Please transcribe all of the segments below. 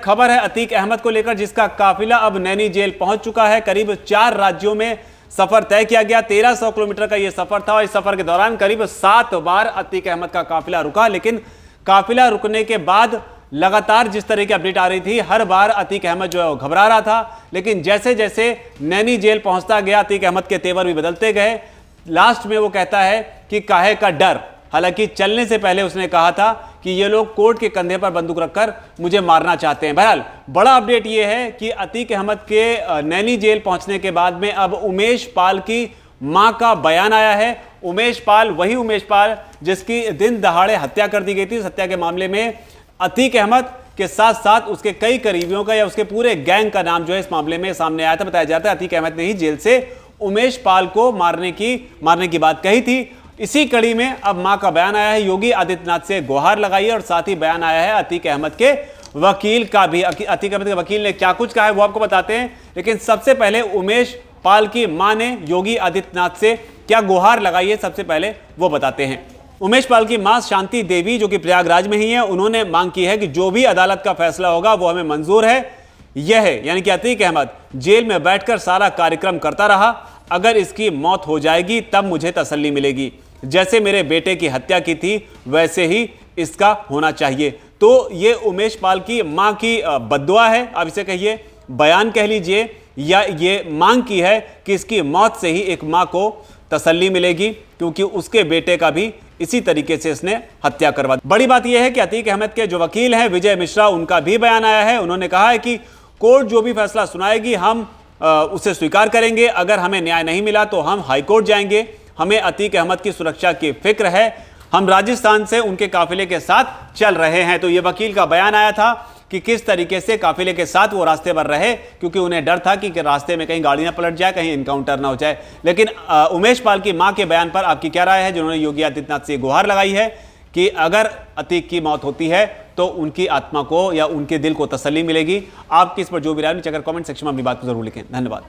खबर है अतीक अहमद को लेकर, जिसका काफिला अब नैनी जेल पहुंच चुका है। करीब 4 राज्यों में सफर तय किया गया। 1300 किलोमीटर का यह सफर था और इस सफर के दौरान करीब 7 बार अतीक अहमद का काफिला रुका। लेकिन काफिला रुकने के बाद लगातार जिस तरह की अपडेट आ रही थी, हर बार अतीक अहमद जो है वो घबरा रहा था। लेकिन जैसे जैसे नैनी जेल पहुंचता गया, अतीक अहमद के तेवर भी बदलते गए। लास्ट में वो कहता है कि काहे का डर। हालांकि चलने से पहले उसने कहा था कि ये लोग कोर्ट के कंधे पर बंदूक रखकर मुझे मारना चाहते हैं। बहरहाल बड़ा अपडेट ये है कि अतीक अहमद के नैनी जेल पहुंचने के बाद में अब उमेश पाल की मां का बयान आया है। उमेश पाल, वही उमेश पाल जिसकी दिन दहाड़े हत्या कर दी गई थी। इस हत्या के मामले में अतीक अहमद के साथ साथ उसके कई करीबियों का या उसके पूरे गैंग का नाम जो है इस मामले में सामने आया था। बताया जाता है अतीक अहमद ने ही जेल से उमेश पाल को मारने की बात कही थी। इसी कड़ी में अब मां का बयान आया है। योगी आदित्यनाथ से गुहार लगाई है और साथ ही बयान आया है अतीक अहमद के वकील का भी। अतीक अहमद के वकील ने क्या कुछ कहा है वो आपको बताते हैं, लेकिन सबसे पहले उमेश पाल की मां ने योगी आदित्यनाथ से क्या गुहार लगाई है, सबसे पहले वो बताते हैं। उमेश पाल की मां शांति देवी, जो कि प्रयागराज में ही है, उन्होंने मांग की है कि जो भी अदालत का फैसला होगा वो हमें मंजूर है। यह है यानी कि अतीक अहमद जेल में बैठकर सारा कार्यक्रम करता रहा। अगर इसकी मौत हो जाएगी तब मुझे तसल्ली मिलेगी। जैसे मेरे बेटे की हत्या की थी वैसे ही इसका होना चाहिए। तो ये उमेश पाल की मां की बद्दुआ है, आप इसे कहिए, बयान कह लीजिए, या ये मांग की है कि इसकी मौत से ही एक मां को तसल्ली मिलेगी, क्योंकि उसके बेटे का भी इसी तरीके से इसने हत्या करवा दी। बड़ी बात यह है कि अतीक अहमद के जो वकील हैं विजय मिश्रा, उनका भी बयान आया है। उन्होंने कहा है कि कोर्ट जो भी फैसला सुनाएगी हम उसे स्वीकार करेंगे। अगर हमें न्याय नहीं मिला तो हम हाईकोर्ट जाएंगे। हमें अतीक अहमद की सुरक्षा की फिक्र है। हम राजस्थान से उनके काफिले के साथ चल रहे हैं। तो यह वकील का बयान आया था कि किस तरीके से काफिले के साथ वो रास्ते पर रहे, क्योंकि उन्हें डर था कि रास्ते में कहीं गाड़ी ना पलट जाए, कहीं इनकाउंटर ना हो जाए। लेकिन उमेश पाल की मां के बयान पर आपकी क्या राय है, जिन्होंने योगी आदित्यनाथ से गुहार लगाई है कि अगर अतीक की मौत होती है तो उनकी आत्मा को या उनके दिल को तसल्ली मिलेगी? आपकी इस पर जो भी राय, नीचे अगर कमेंट सेक्शन में अपनी बात को जरूर लिखें। धन्यवाद।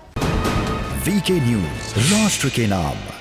वीके न्यूज, राष्ट्र के नाम।